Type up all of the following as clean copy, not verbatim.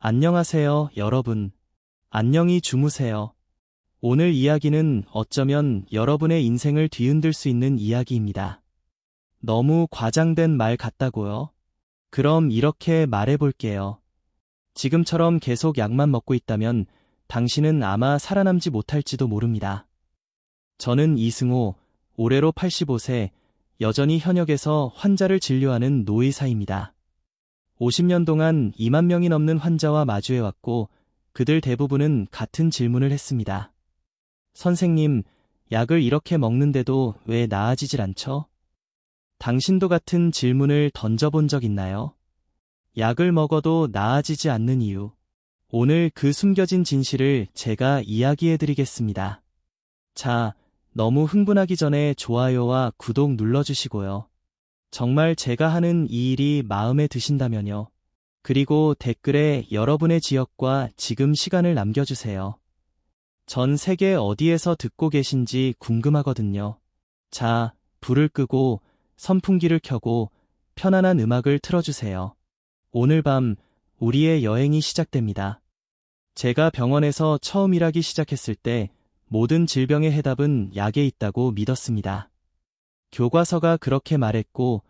안녕하세요, 여러분. 안녕히 주무세요. 오늘 이야기는 어쩌면 여러분의 인생을 뒤흔들 수 있는 이야기입니다. 너무 과장된 말 같다고요? 그럼 이렇게 말해볼게요. 지금처럼 계속 약만 먹고 있다면 당신은 아마 살아남지 못할지도 모릅니다. 저는 이승호, 올해로 85세, 여전히 현역에서 환자를 진료하는 노의사입니다. 50년 동안 2만 명이 넘는 환자와 마주해왔고 그들 대부분은 같은 질문을 했습니다. 선생님, 약을 이렇게 먹는데도 왜 나아지질 않죠? 당신도 같은 질문을 던져본 적 있나요? 약을 먹어도 나아지지 않는 이유. 오늘 그 숨겨진 진실을 제가 이야기해드리겠습니다. 자, 너무 흥분하기 전에 좋아요와 구독 눌러주시고요. 정말 제가 하는 이 일이 마음에 드신다면요. 그리고 댓글에 여러분의 지역과 지금 시간을 남겨주세요. 전 세계 어디에서 듣고 계신지 궁금하거든요. 자, 불을 끄고 선풍기를 켜고 편안한 음악을 틀어주세요. 오늘 밤 우리의 여행이 시작됩니다. 제가 병원에서 처음 일하기 시작했을 때 모든 질병의 해답은 약에 있다고 믿었습니다. 교과서가 그렇게 말했고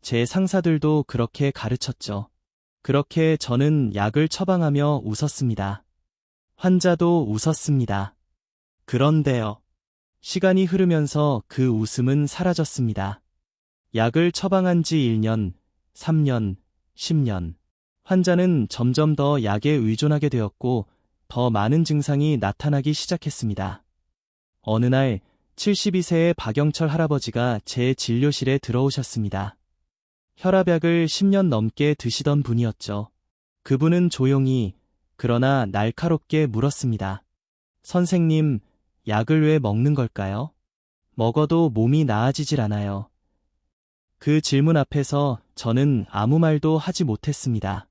제 상사들도 그렇게 가르쳤죠. 그렇게 저는 약을 처방하며 웃었습니다. 환자도 웃었습니다. 그런데요. 시간이 흐르면서 그 웃음은 사라졌습니다. 약을 처방한 지 1년, 3년, 10년. 환자는 점점 더 약에 의존하게 되었고 더 많은 증상이 나타나기 시작했습니다. 어느 날 72세의 박영철 할아버지가 제 진료실에 들어오셨습니다. 혈압약을 10년 넘게 드시던 분이었죠. 그분은 조용히 그러나 날카롭게 물었습니다. 선생님, 약을 왜 먹는 걸까요? 먹어도 몸이 나아지질 않아요. 그 질문 앞에서 저는 아무 말도 하지 못했습니다.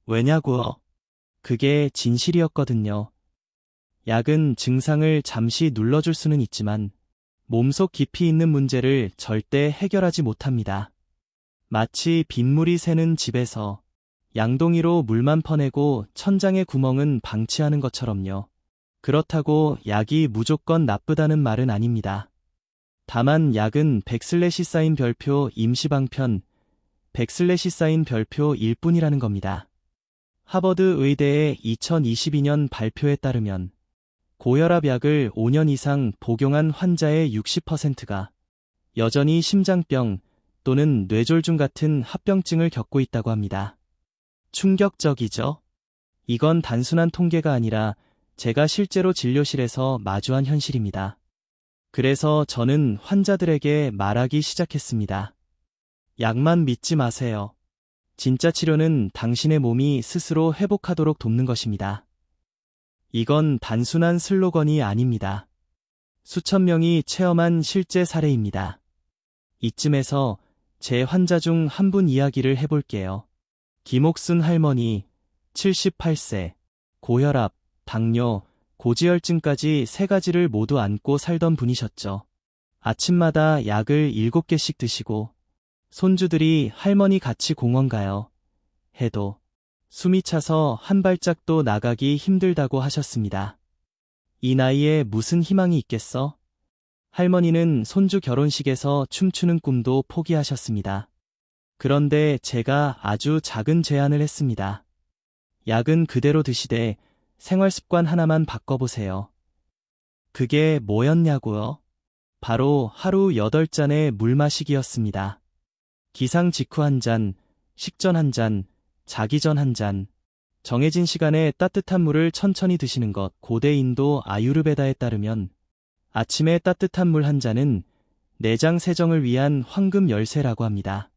왜냐고요? 그게 진실이었거든요. 약은 증상을 잠시 눌러줄 수는 있지만 몸속 깊이 있는 문제를 절대 해결하지 못합니다. 마치 빗물이 새는 집에서 양동이로 물만 퍼내고 천장의 구멍은 방치하는 것처럼요. 그렇다고 약이 무조건 나쁘다는 말은 아닙니다. 다만 약은 백슬래시사인 별표 임시방편, 백슬래시사인 별표일 뿐이라는 겁니다. 하버드 의대의 2022년 발표에 따르면 고혈압 약을 5년 이상 복용한 환자의 60%가 여전히 심장병 또는 뇌졸중 같은 합병증을 겪고 있다고 합니다. 충격적이죠? 이건 단순한 통계가 아니라 제가 실제로 진료실에서 마주한 현실입니다. 그래서 저는 환자들에게 말하기 시작했습니다. 약만 믿지 마세요. 진짜 치료는 당신의 몸이 스스로 회복하도록 돕는 것입니다. 이건 단순한 슬로건이 아닙니다. 수천 명이 체험한 실제 사례입니다. 이쯤에서 제 환자 중 한 분 이야기를 해볼게요. 김옥순 할머니, 78세, 고혈압, 당뇨, 고지혈증까지 세 가지를 모두 안고 살던 분이셨죠. 아침마다 약을 7개씩 드시고 손주들이 할머니 같이 공원 가요 해도 숨이 차서 한 발짝도 나가기 힘들다고 하셨습니다. 이 나이에 무슨 희망이 있겠어? 할머니는 손주 결혼식에서 춤추는 꿈도 포기하셨습니다. 그런데 제가 아주 작은 제안을 했습니다. 약은 그대로 드시되 생활습관 하나만 바꿔보세요. 그게 뭐였냐고요? 바로 하루 8잔의 물 마시기였습니다. 기상 직후 한 잔, 식전 한 잔, 자기 전 한 잔. 정해진 시간에 따뜻한 물을 천천히 드시는 것. 고대 인도 아유르베다에 따르면 아침에 따뜻한 물 한 잔은 내장 세정을 위한 황금 열쇠라고 합니다.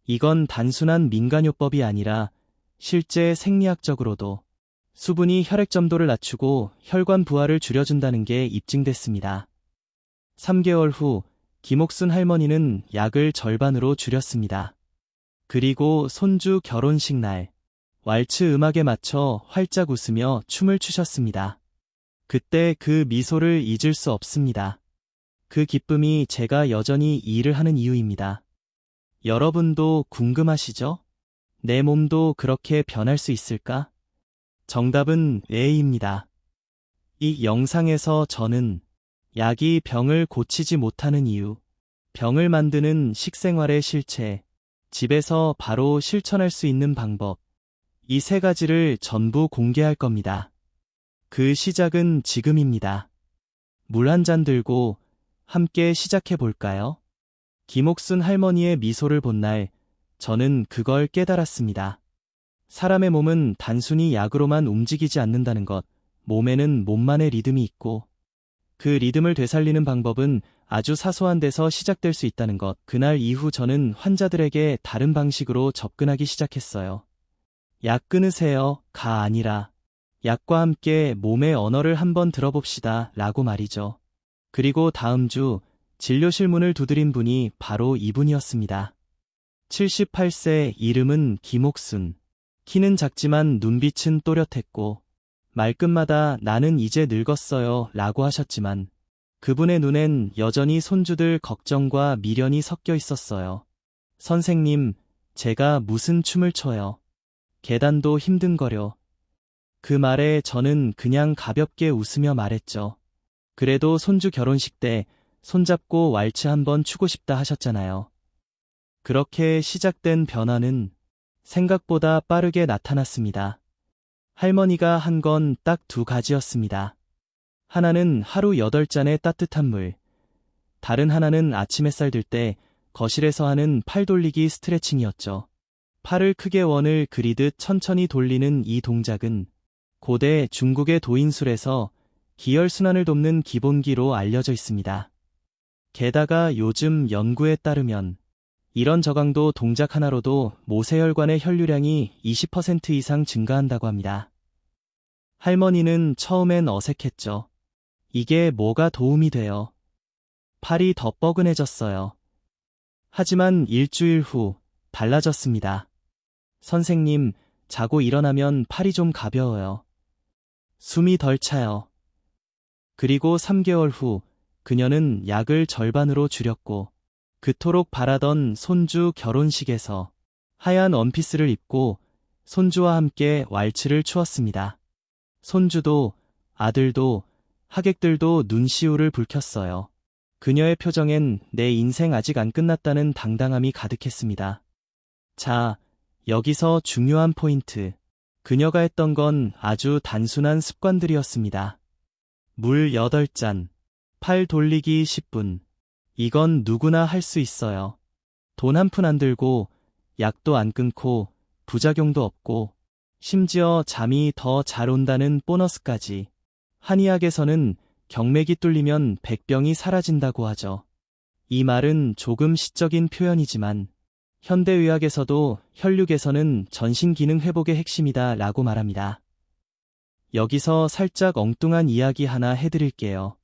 이건 단순한 민간요법이 아니라 실제 생리학적으로도 수분이 혈액 점도를 낮추고 혈관 부하를 줄여준다는 게 입증됐습니다. 3개월 후 김옥순 할머니는 약을 절반으로 줄였습니다. 그리고 손주 결혼식 날 왈츠 음악에 맞춰 활짝 웃으며 춤을 추셨습니다. 그때 그 미소를 잊을 수 없습니다. 그 기쁨이 제가 여전히 이 일을 하는 이유입니다. 여러분도 궁금하시죠? 내 몸도 그렇게 변할 수 있을까? 정답은 A입니다. 이 영상에서 저는 약이 병을 고치지 못하는 이유, 병을 만드는 식생활의 실체, 집에서 바로 실천할 수 있는 방법, 이 세 가지를 전부 공개할 겁니다. 그 시작은 지금입니다. 물 한 잔 들고 함께 시작해 볼까요? 김옥순 할머니의 미소를 본 날, 저는 그걸 깨달았습니다. 사람의 몸은 단순히 약으로만 움직이지 않는다는 것, 몸에는 몸만의 리듬이 있고, 그 리듬을 되살리는 방법은 아주 사소한 데서 시작될 수 있다는 것. 그날 이후 저는 환자들에게 다른 방식으로 접근하기 시작했어요. 약 끊으세요,가 아니라, 약과 함께 몸의 언어를 한번 들어봅시다, 라고 말이죠. 그리고 다음 주 진료실 문을 두드린 분이 바로 이분이었습니다. 78세, 이름은 김옥순. 키는 작지만 눈빛은 또렷했고, 말끝마다 나는 이제 늙었어요 라고 하셨지만, 그분의 눈엔 여전히 손주들 걱정과 미련이 섞여 있었어요. 선생님, 제가 무슨 춤을 춰요. 계단도 힘든거려. 그 말에 저는 그냥 가볍게 웃으며 말했죠. 그래도 손주 결혼식 때 손잡고 왈츠 한번 추고 싶다 하셨잖아요. 그렇게 시작된 변화는 생각보다 빠르게 나타났습니다. 할머니가 한 건 딱 두 가지였습니다. 하나는 하루 8잔의 따뜻한 물, 다른 하나는 아침 햇살 들 때 거실에서 하는 팔 돌리기 스트레칭이었죠. 팔을 크게 원을 그리듯 천천히 돌리는 이 동작은 고대 중국의 도인술에서 기혈순환을 돕는 기본기로 알려져 있습니다. 게다가 요즘 연구에 따르면 이런 저강도 동작 하나로도 모세혈관의 혈류량이 20% 이상 증가한다고 합니다. 할머니는 처음엔 어색했죠. 이게 뭐가 도움이 돼요? 팔이 더 뻐근해졌어요. 하지만 일주일 후 달라졌습니다. 선생님, 자고 일어나면 팔이 좀 가벼워요. 숨이 덜 차요. 그리고 3개월 후 그녀는 약을 절반으로 줄였고, 그토록 바라던 손주 결혼식에서 하얀 원피스를 입고 손주와 함께 왈츠를 추었습니다. 손주도, 아들도, 하객들도 눈시울을 붉혔어요. 그녀의 표정엔 내 인생 아직 안 끝났다는 당당함이 가득했습니다. 자, 여기서 중요한 포인트. 그녀가 했던 건 아주 단순한 습관들이었습니다. 물 8잔, 팔 돌리기 10분. 이건 누구나 할 수 있어요. 돈 한 푼 안 들고, 약도 안 끊고, 부작용도 없고, 심지어 잠이 더 잘 온다는 보너스까지. 한의학에서는 경맥이 뚫리면 백병이 사라진다고 하죠. 이 말은 조금 시적인 표현이지만, 현대의학에서도 혈류 개선은 전신 기능 회복의 핵심이다 라고 말합니다. 여기서 살짝 엉뚱한 이야기 하나 해드릴게요.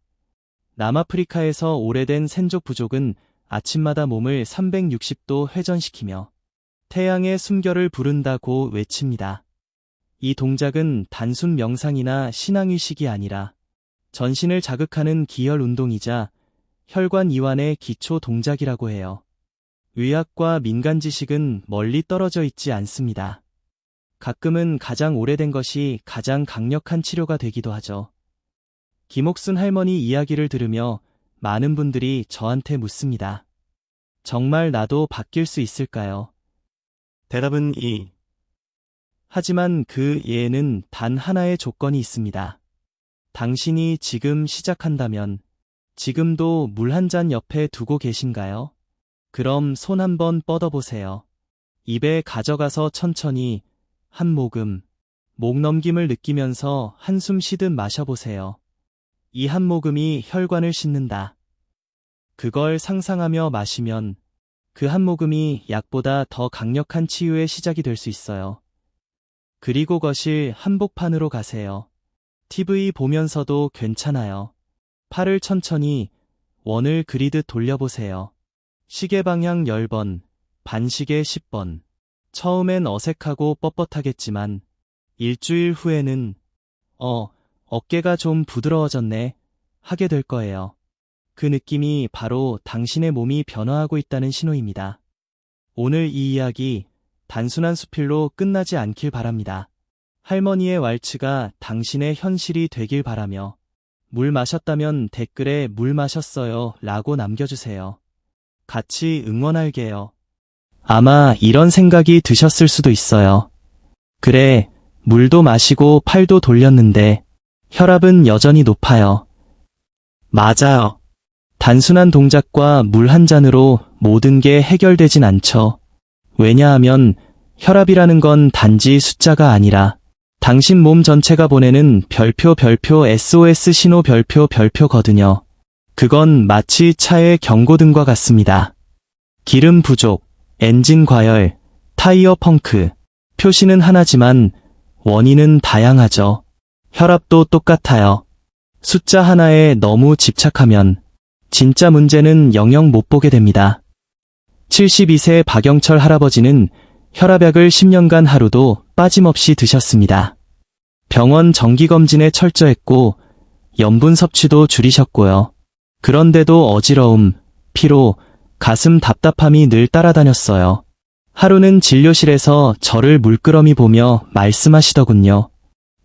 남아프리카에서 오래된 센족 부족은 아침마다 몸을 360도 회전시키며 태양의 숨결을 부른다고 외칩니다. 이 동작은 단순 명상이나 신앙의식이 아니라 전신을 자극하는 기혈 운동이자 혈관 이완의 기초 동작이라고 해요. 의학과 민간 지식은 멀리 떨어져 있지 않습니다. 가끔은 가장 오래된 것이 가장 강력한 치료가 되기도 하죠. 김옥순 할머니 이야기를 들으며 많은 분들이 저한테 묻습니다. 정말 나도 바뀔 수 있을까요? 대답은 이. 하지만 그 예에는 단 하나의 조건이 있습니다. 당신이 지금 시작한다면 지금도 물 한 잔 옆에 두고 계신가요? 그럼 손 한번 뻗어보세요. 입에 가져가서 천천히 한 모금, 목 넘김을 느끼면서 한숨 쉬듯 마셔보세요. 이 한 모금이 혈관을 씻는다. 그걸 상상하며 마시면 그 한 모금이 약보다 더 강력한 치유의 시작이 될 수 있어요. 그리고 거실 한복판으로 가세요. TV 보면서도 괜찮아요. 팔을 천천히 원을 그리듯 돌려보세요. 시계 방향 10번, 반시계 10번. 처음엔 어색하고 뻣뻣하겠지만 일주일 후에는 어깨가 좀 부드러워졌네 하게 될 거예요. 그 느낌이 바로 당신의 몸이 변화하고 있다는 신호입니다. 오늘 이 이야기 단순한 수필로 끝나지 않길 바랍니다. 할머니의 왈츠가 당신의 현실이 되길 바라며 물 마셨다면 댓글에 물 마셨어요 라고 남겨주세요. 같이 응원할게요. 아마 이런 생각이 드셨을 수도 있어요. 그래, 물도 마시고 팔도 돌렸는데 혈압은 여전히 높아요. 맞아요. 단순한 동작과 물 한 잔으로 모든 게 해결되진 않죠. 왜냐하면 혈압이라는 건 단지 숫자가 아니라 당신 몸 전체가 보내는 별표 SOS 신호 별표거든요. 그건 마치 차의 경고등과 같습니다. 기름 부족, 엔진 과열, 타이어 펑크. 표시는 하나지만 원인은 다양하죠. 혈압도 똑같아요. 숫자 하나에 너무 집착하면 진짜 문제는 영영 못 보게 됩니다. 72세 박영철 할아버지는 혈압약을 10년간 하루도 빠짐없이 드셨습니다. 병원 정기검진에 철저했고 염분 섭취도 줄이셨고요. 그런데도 어지러움, 피로, 가슴 답답함이 늘 따라다녔어요. 하루는 진료실에서 저를 물끄러미 보며 말씀하시더군요.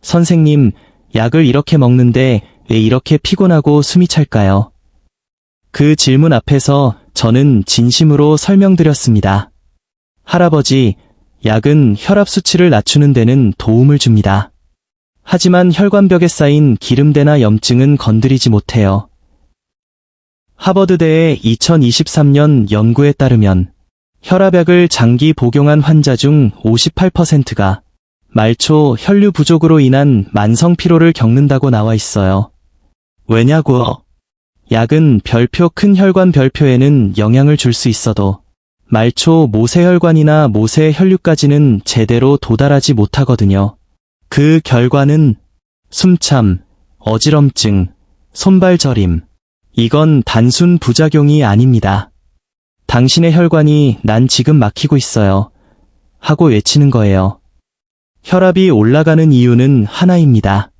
선생님, 약을 이렇게 먹는데 왜 이렇게 피곤하고 숨이 찰까요? 그 질문 앞에서 저는 진심으로 설명드렸습니다. 할아버지, 약은 혈압 수치를 낮추는 데는 도움을 줍니다. 하지만 혈관벽에 쌓인 기름대나 염증은 건드리지 못해요. 하버드대의 2023년 연구에 따르면 혈압약을 장기 복용한 환자 중 58%가 말초 혈류 부족으로 인한 만성 피로를 겪는다고 나와 있어요. 왜냐고요? 약은 별표 큰 혈관 별표에는 영향을 줄 수 있어도 말초 모세혈관이나 모세혈류까지는 제대로 도달하지 못하거든요. 그 결과는 숨참, 어지럼증, 손발 저림. 이건 단순 부작용이 아닙니다. 당신의 혈관이 난 지금 막히고 있어요. 하고 외치는 거예요. 혈압이 올라가는 이유는 하나입니다.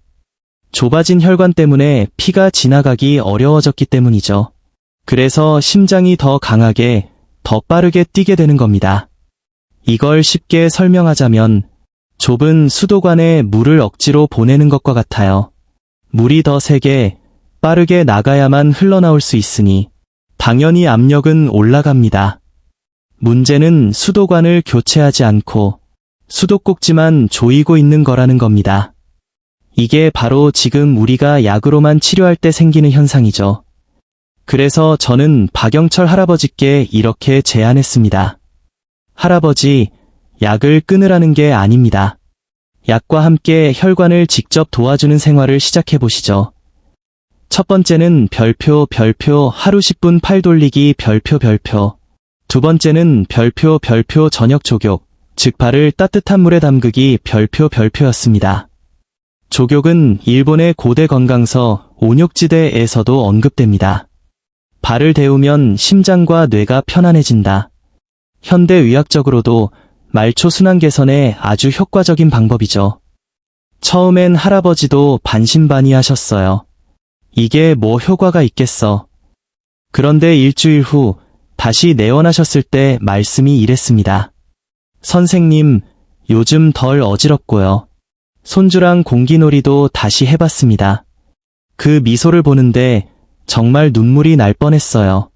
좁아진 혈관 때문에 피가 지나가기 어려워졌기 때문이죠. 그래서 심장이 더 강하게, 더 빠르게 뛰게 되는 겁니다. 이걸 쉽게 설명하자면 좁은 수도관에 물을 억지로 보내는 것과 같아요. 물이 더 세게, 빠르게 나가야만 흘러나올 수 있으니 당연히 압력은 올라갑니다. 문제는 수도관을 교체하지 않고 수도꼭지만 조이고 있는 거라는 겁니다. 이게 바로 지금 우리가 약으로만 치료할 때 생기는 현상이죠. 그래서 저는 박영철 할아버지께 이렇게 제안했습니다. 할아버지, 약을 끊으라는 게 아닙니다. 약과 함께 혈관을 직접 도와주는 생활을 시작해 보시죠. 첫 번째는 별표 하루 10분 팔 돌리기 별표. 두 번째는 별표 저녁 족욕, 즉 발을 따뜻한 물에 담그기 별표였습니다. 족욕은 일본의 고대 건강서 온욕지대에서도 언급됩니다. 발을 데우면 심장과 뇌가 편안해진다. 현대 의학적으로도 말초 순환 개선에 아주 효과적인 방법이죠. 처음엔 할아버지도 반신반의하셨어요. 이게 뭐 효과가 있겠어. 그런데 일주일 후 다시 내원하셨을 때 말씀이 이랬습니다. 선생님, 요즘 덜 어지럽고요. 손주랑 공기놀이도 다시 해봤습니다. 그 미소를 보는데 정말 눈물이 날 뻔했어요.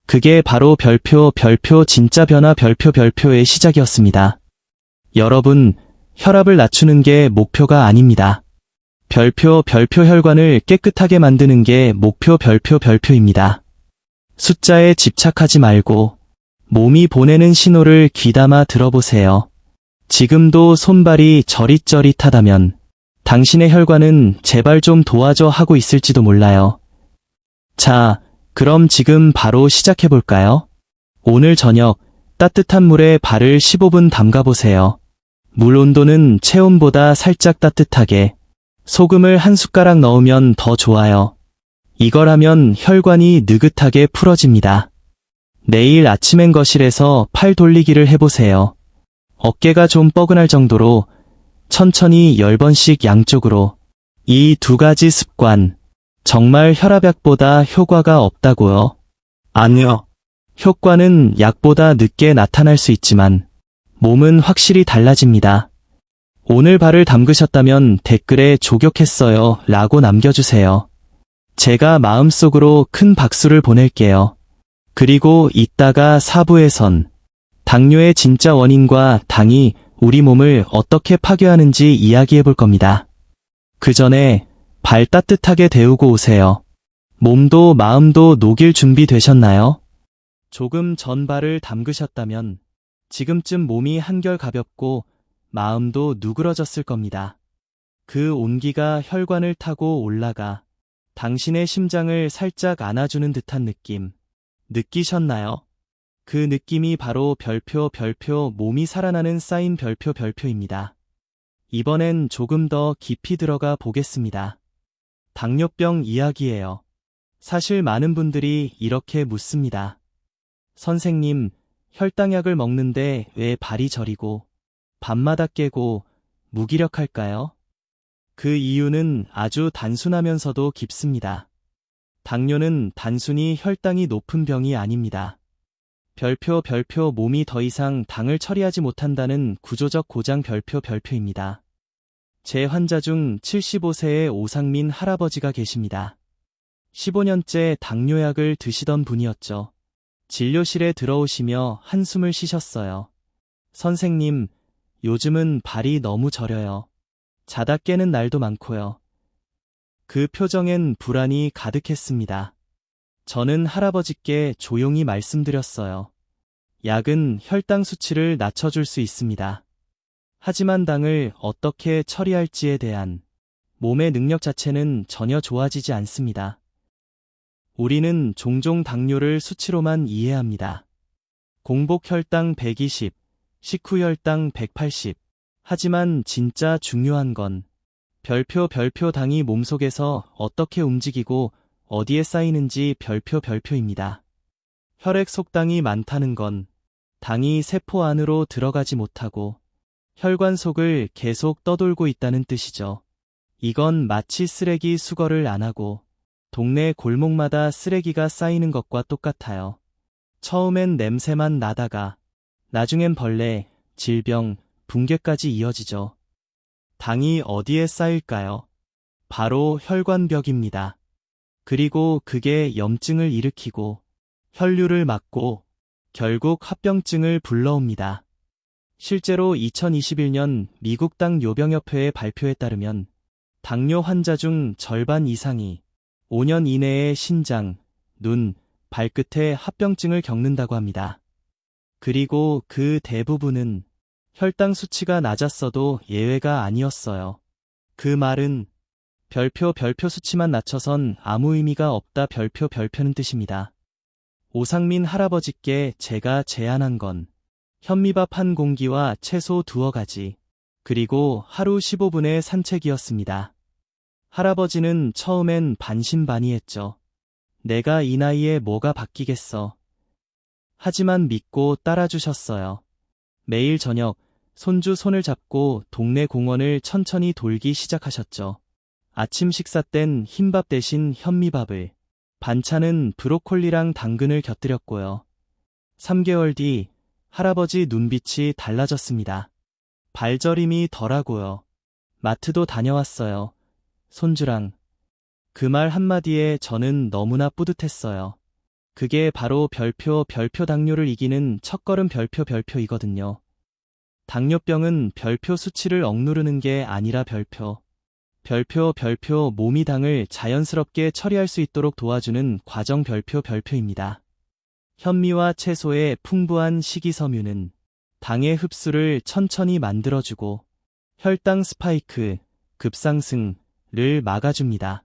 그게 바로 별표 진짜 변화 별표의 시작이었습니다. 여러분, 혈압을 낮추는 게 목표가 아닙니다. 별표 혈관을 깨끗하게 만드는 게 목표 별표입니다. 숫자에 집착하지 말고 몸이 보내는 신호를 귀담아 들어보세요. 지금도 손발이 저릿저릿하다면 당신의 혈관은 제발 좀 도와줘 하고 있을지도 몰라요. 자, 그럼 지금 바로 시작해볼까요? 오늘 저녁 따뜻한 물에 발을 15분 담가보세요. 물 온도는 체온보다 살짝 따뜻하게, 소금을 한 숟가락 넣으면 더 좋아요. 이걸 하면 혈관이 느긋하게 풀어집니다. 내일 아침엔 거실에서 팔 돌리기를 해보세요. 어깨가 좀 뻐근할 정도로 천천히 10번씩 양쪽으로. 이 두 가지 습관, 정말 혈압약보다 효과가 없다고요? 아니요. 효과는 약보다 늦게 나타날 수 있지만 몸은 확실히 달라집니다. 오늘 발을 담그셨다면 댓글에 조격했어요 라고 남겨주세요. 제가 마음속으로 큰 박수를 보낼게요. 그리고 이따가 4부에선 당뇨의 진짜 원인과 당이 우리 몸을 어떻게 파괴하는지 이야기해 볼 겁니다. 그 전에 발 따뜻하게 데우고 오세요. 몸도 마음도 녹일 준비 되셨나요? 조금 전 발을 담그셨다면 지금쯤 몸이 한결 가볍고 마음도 누그러졌을 겁니다. 그 온기가 혈관을 타고 올라가 당신의 심장을 살짝 안아주는 듯한 느낌 느끼셨나요? 그 느낌이 바로 별표 몸이 살아나는 사인 별표입니다. 이번엔 조금 더 깊이 들어가 보겠습니다. 당뇨병 이야기예요. 사실 많은 분들이 이렇게 묻습니다. 선생님, 혈당약을 먹는데 왜 발이 저리고 밤마다 깨고 무기력할까요? 그 이유는 아주 단순하면서도 깊습니다. 당뇨는 단순히 혈당이 높은 병이 아닙니다. 별표 몸이 더 이상 당을 처리하지 못한다는 구조적 고장 별표입니다. 제 환자 중 75세의 오상민 할아버지가 계십니다. 15년째 당뇨약을 드시던 분이었죠. 진료실에 들어오시며 한숨을 쉬셨어요. 선생님, 요즘은 발이 너무 저려요. 자다 깨는 날도 많고요. 그 표정엔 불안이 가득했습니다. 저는 할아버지께 조용히 말씀드렸어요. 약은 혈당 수치를 낮춰줄 수 있습니다. 하지만 당을 어떻게 처리할지에 대한 몸의 능력 자체는 전혀 좋아지지 않습니다. 우리는 종종 당뇨를 수치로만 이해합니다. 공복 혈당 120, 식후 혈당 180. 하지만 진짜 중요한 건 별표 당이 몸속에서 어떻게 움직이고 어디에 쌓이는지 별표입니다. 혈액 속당이 많다는 건 당이 세포 안으로 들어가지 못하고 혈관 속을 계속 떠돌고 있다는 뜻이죠. 이건 마치 쓰레기 수거를 안 하고 동네 골목마다 쓰레기가 쌓이는 것과 똑같아요. 처음엔 냄새만 나다가 나중엔 벌레, 질병, 붕괴까지 이어지죠. 당이 어디에 쌓일까요? 바로 혈관벽입니다. 그리고 그게 염증을 일으키고 혈류를 막고 결국 합병증을 불러옵니다. 실제로 2021년 미국 당뇨병협회의 발표에 따르면 당뇨 환자 중 절반 이상이 5년 이내에 신장, 눈, 발끝에 합병증을 겪는다고 합니다. 그리고 그 대부분은 혈당 수치가 낮았어도 예외가 아니었어요. 그 말은 별표 수치만 낮춰선 아무 의미가 없다 별표는 뜻입니다. 오상민 할아버지께 제가 제안한 건 현미밥 한 공기와 채소 2가지, 그리고 하루 15분의 산책이었습니다. 할아버지는 처음엔 반신반의했죠. 내가 이 나이에 뭐가 바뀌겠어. 하지만 믿고 따라주셨어요. 매일 저녁 손주 손을 잡고 동네 공원을 천천히 돌기 시작하셨죠. 아침 식사 땐 흰밥 대신 현미밥을, 반찬은 브로콜리랑 당근을 곁들였고요. 3개월 뒤 할아버지 눈빛이 달라졌습니다. 발저림이 덜하고요. 마트도 다녀왔어요. 손주랑. 그 말 한마디에 저는 너무나 뿌듯했어요. 그게 바로 별표 당뇨를 이기는 첫걸음 별표이거든요. 당뇨병은 별표 수치를 억누르는 게 아니라 별표 몸이 당을 자연스럽게 처리할 수 있도록 도와주는 과정 별표입니다. 현미와 채소의 풍부한 식이섬유는 당의 흡수를 천천히 만들어주고 혈당 스파이크, 급상승을 막아줍니다.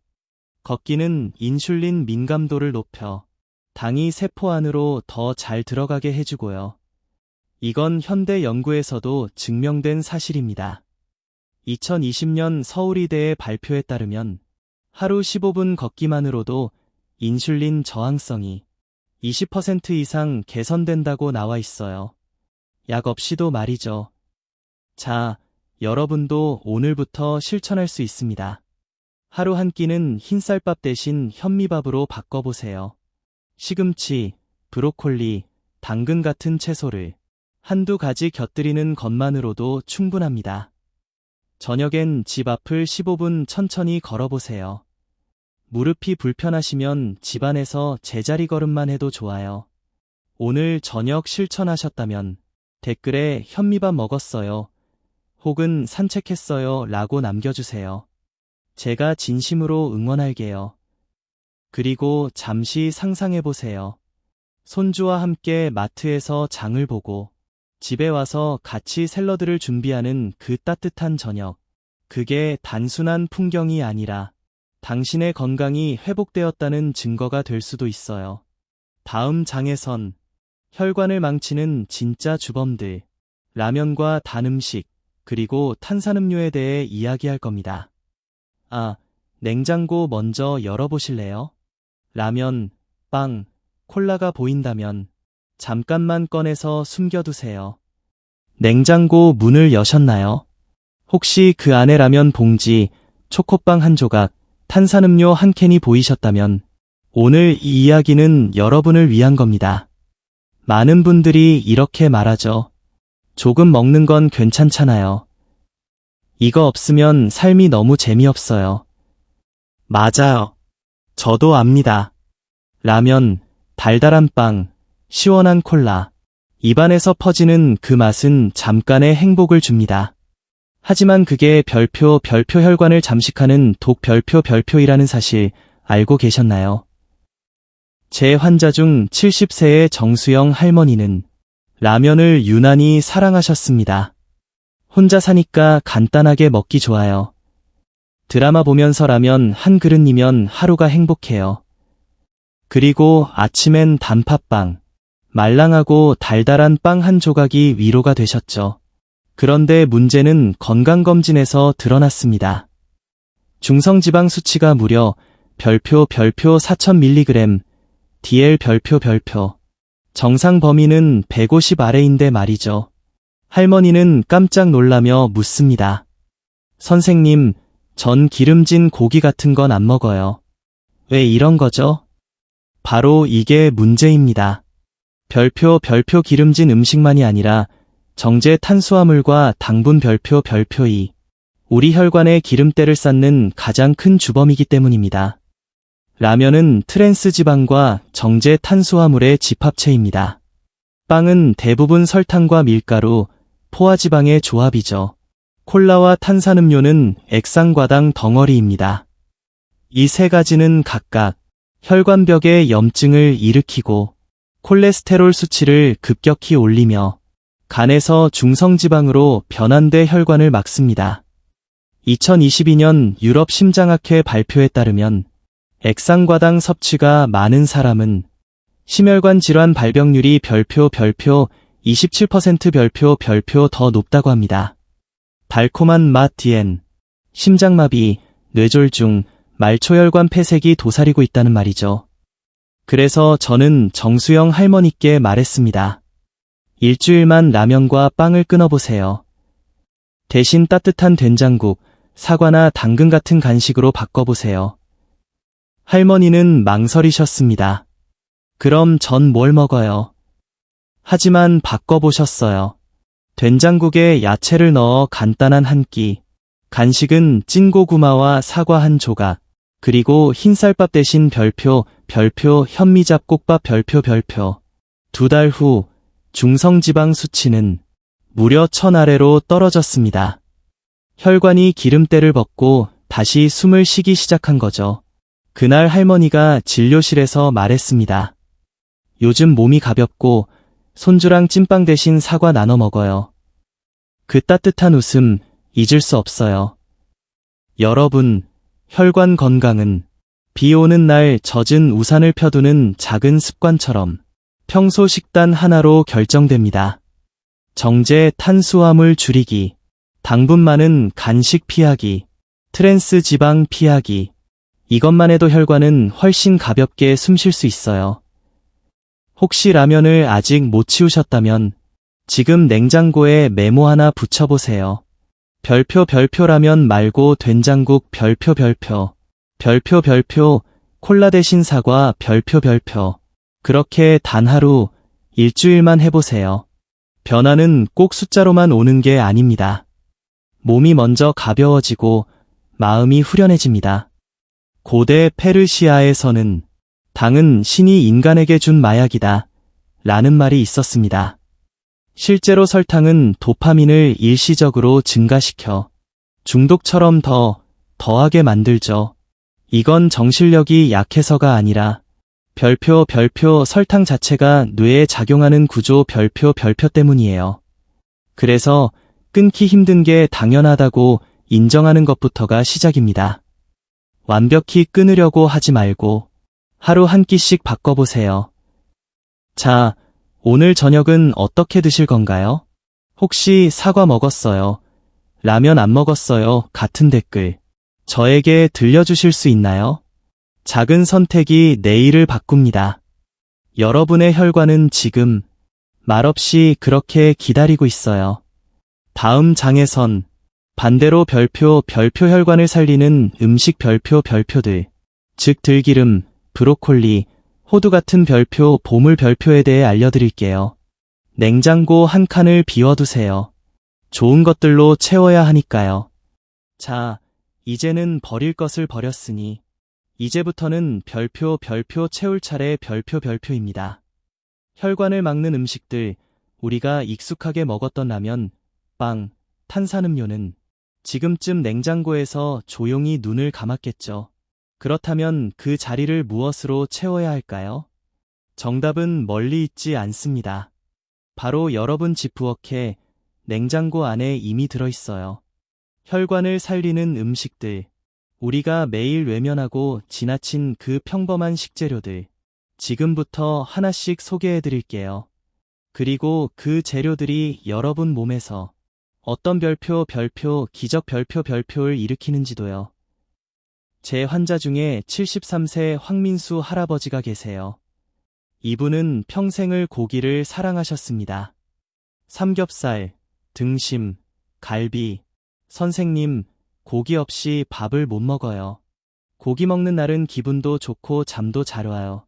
걷기는 인슐린 민감도를 높여 당이 세포 안으로 더 잘 들어가게 해주고요. 이건 현대 연구에서도 증명된 사실입니다. 2020년 서울의대의 발표에 따르면 하루 15분 걷기만으로도 인슐린 저항성이 20% 이상 개선된다고 나와 있어요. 약 없이도 말이죠. 자, 여러분도 오늘부터 실천할 수 있습니다. 하루 한 끼는 흰쌀밥 대신 현미밥으로 바꿔보세요. 시금치, 브로콜리, 당근 같은 채소를 한두 가지 곁들이는 것만으로도 충분합니다. 저녁엔 집 앞을 15분 천천히 걸어보세요. 무릎이 불편하시면 집안에서 제자리 걸음만 해도 좋아요. 오늘 저녁 실천하셨다면 댓글에 현미밥 먹었어요. 혹은 산책했어요 라고 남겨주세요. 제가 진심으로 응원할게요. 그리고 잠시 상상해보세요. 손주와 함께 마트에서 장을 보고 집에 와서 같이 샐러드를 준비하는 그 따뜻한 저녁. 그게 단순한 풍경이 아니라 당신의 건강이 회복되었다는 증거가 될 수도 있어요. 다음 장에선 혈관을 망치는 진짜 주범들, 라면과 단 음식, 그리고 탄산음료에 대해 이야기할 겁니다. 냉장고 먼저 열어보실래요? 라면, 빵, 콜라가 보인다면 잠깐만 꺼내서 숨겨두세요. 냉장고 문을 여셨나요? 혹시 그 안에 라면 봉지, 초코빵 한 조각, 탄산음료 한 캔이 보이셨다면 오늘 이 이야기는 여러분을 위한 겁니다. 많은 분들이 이렇게 말하죠. 조금 먹는 건 괜찮잖아요. 이거 없으면 삶이 너무 재미없어요. 맞아요. 저도 압니다. 라면, 달달한 빵, 시원한 콜라. 입안에서 퍼지는 그 맛은 잠깐의 행복을 줍니다. 하지만 그게 별표 혈관을 잠식하는 독 별표이라는 사실 알고 계셨나요? 제 환자 중 70세의 정수영 할머니는 라면을 유난히 사랑하셨습니다. 혼자 사니까 간단하게 먹기 좋아요. 드라마 보면서 라면 한 그릇이면 하루가 행복해요. 그리고 아침엔 단팥빵, 말랑하고 달달한 빵 한 조각이 위로가 되셨죠. 그런데 문제는 건강검진에서 드러났습니다. 중성지방 수치가 무려 별표 4000mg, DL 별표. 정상 범위는 150 아래인데 말이죠. 할머니는 깜짝 놀라며 묻습니다. 선생님, 전 기름진 고기 같은 건 안 먹어요. 왜 이런 거죠? 바로 이게 문제입니다. 별표 기름진 음식만이 아니라 정제 탄수화물과 당분 별표 2, 우리 혈관에 기름때를 쌓는 가장 큰 주범이기 때문입니다. 라면은 트랜스 지방과 정제 탄수화물의 집합체입니다. 빵은 대부분 설탕과 밀가루, 포화지방의 조합이죠. 콜라와 탄산음료는 액상과당 덩어리입니다. 이 세 가지는 각각 혈관벽에 염증을 일으키고 콜레스테롤 수치를 급격히 올리며 간에서 중성지방으로 변환돼 혈관을 막습니다. 2022년 유럽 심장학회 발표에 따르면 액상과당 섭취가 많은 사람은 심혈관 질환 발병률이 별표 27% 별표 더 높다고 합니다. 달콤한 맛 뒤엔 심장마비, 뇌졸중, 말초혈관 폐색이 도사리고 있다는 말이죠. 그래서 저는 정수영 할머니께 말했습니다. 일주일만 라면과 빵을 끊어보세요. 대신 따뜻한 된장국, 사과나 당근 같은 간식으로 바꿔보세요. 할머니는 망설이셨습니다. 그럼 전 뭘 먹어요? 하지만 바꿔보셨어요. 된장국에 야채를 넣어 간단한 한 끼, 간식은 찐고구마와 사과 한 조각, 그리고 흰쌀밥 대신 별표 현미잡곡밥 별표. 2달 후 중성지방 수치는 무려 1000 아래로 떨어졌습니다. 혈관이 기름때를 벗고 다시 숨을 쉬기 시작한 거죠. 그날 할머니가 진료실에서 말했습니다. 요즘 몸이 가볍고 손주랑 찐빵 대신 사과 나눠 먹어요. 그 따뜻한 웃음 잊을 수 없어요. 여러분, 혈관 건강은 비 오는 날 젖은 우산을 펴두는 작은 습관처럼 평소 식단 하나로 결정됩니다. 정제 탄수화물 줄이기, 당분 많은 간식 피하기, 트랜스 지방 피하기. 이것만 해도 혈관은 훨씬 가볍게 숨 쉴 수 있어요. 혹시 라면을 아직 못 치우셨다면 지금 냉장고에 메모 하나 붙여보세요. 별표 라면 말고 된장국 별표 콜라 대신 사과 별표 그렇게 단 하루, 일주일만 해보세요. 변화는 꼭 숫자로만 오는 게 아닙니다. 몸이 먼저 가벼워지고 마음이 후련해집니다. 고대 페르시아에서는 당은 신이 인간에게 준 마약이다 라는 말이 있었습니다. 실제로 설탕은 도파민을 일시적으로 증가시켜 중독처럼 더하게 만들죠. 이건 정신력이 약해서가 아니라 별표 설탕 자체가 뇌에 작용하는 구조 별표 때문이에요. 그래서 끊기 힘든 게 당연하다고 인정하는 것부터가 시작입니다. 완벽히 끊으려고 하지 말고 하루 한 끼씩 바꿔보세요. 자, 오늘 저녁은 어떻게 드실 건가요? 혹시 사과 먹었어요? 라면 안 먹었어요? 같은 댓글 저에게 들려주실 수 있나요? 작은 선택이 내일을 바꿉니다. 여러분의 혈관은 지금 말없이 그렇게 기다리고 있어요. 다음 장에선 반대로 별표 혈관을 살리는 음식 별표들, 즉 들기름, 브로콜리, 호두 같은 별표 보물 별표에 대해 알려드릴게요. 냉장고 한 칸을 비워두세요. 좋은 것들로 채워야 하니까요. 자, 이제는 버릴 것을 버렸으니 이제부터는 별표 채울 차례 별표입니다. 혈관을 막는 음식들, 우리가 익숙하게 먹었던 라면, 빵, 탄산음료는 지금쯤 냉장고에서 조용히 눈을 감았겠죠. 그렇다면 그 자리를 무엇으로 채워야 할까요? 정답은 멀리 있지 않습니다. 바로 여러분 집 부엌에 냉장고 안에 이미 들어있어요. 혈관을 살리는 음식들, 우리가 매일 외면하고 지나친 그 평범한 식재료들, 지금부터 하나씩 소개해드릴게요. 그리고 그 재료들이 여러분 몸에서 어떤 별표 기적 별표를 일으키는지도요. 제 환자 중에 73세 황민수 할아버지가 계세요. 이분은 평생을 고기를 사랑하셨습니다. 삼겹살, 등심, 갈비, 선생님, 고기 없이 밥을 못 먹어요. 고기 먹는 날은 기분도 좋고 잠도 잘 와요.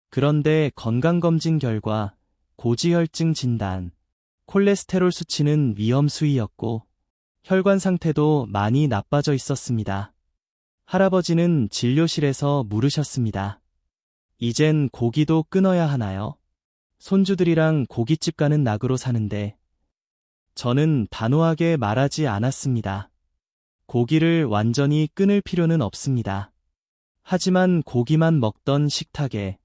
그런데 건강검진 결과 고지혈증 진단, 콜레스테롤 수치는 위험 수위였고 혈관 상태도 많이 나빠져 있었습니다. 할아버지는 진료실에서 물으셨습니다. 이젠 고기도 끊어야 하나요? 손주들이랑 고깃집 가는 낙으로 사는데 저는 단호하게 말하지 않았습니다. 고기를 완전히 끊을 필요는 없습니다. 하지만 고기만 먹던 식탁에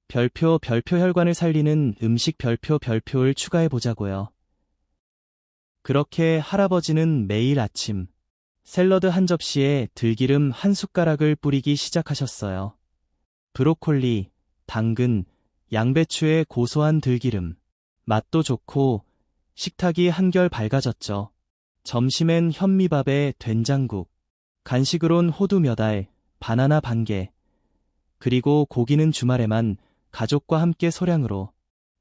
별표 혈관을 살리는 음식 별표를 추가해 보자고요. 그렇게 할아버지는 매일 아침 샐러드 한 접시에 들기름 한 숟가락을 뿌리기 시작하셨어요. 브로콜리, 당근, 양배추의 고소한 들기름, 맛도 좋고 식탁이 한결 밝아졌죠. 점심엔 현미밥에 된장국, 간식으론 호두 몇 알, 바나나 반 개, 그리고 고기는 주말에만 가족과 함께 소량으로.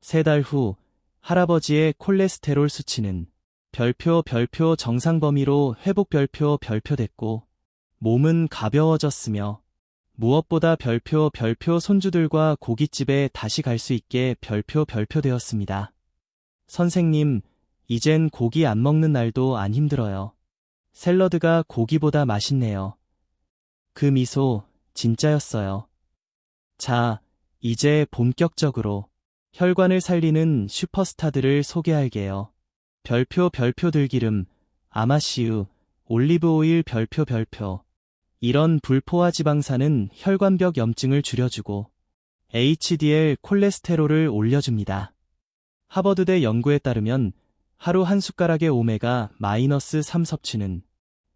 3달 후 할아버지의 콜레스테롤 수치는 별표 정상 범위로 회복 별표 됐고 몸은 가벼워졌으며 무엇보다 별표 손주들과 고깃집에 다시 갈 수 있게 별표 되었습니다. 선생님, 이젠 고기 안 먹는 날도 안 힘들어요. 샐러드가 고기보다 맛있네요. 그 미소 진짜였어요. 자, 이제 본격적으로 혈관을 살리는 슈퍼스타들을 소개할게요. 별표 들기름, 아마씨유, 올리브오일 별표. 이런 불포화 지방산은 혈관벽 염증을 줄여주고 HDL 콜레스테롤을 올려줍니다. 하버드대 연구에 따르면 하루 한 숟가락의 오메가-3 섭취는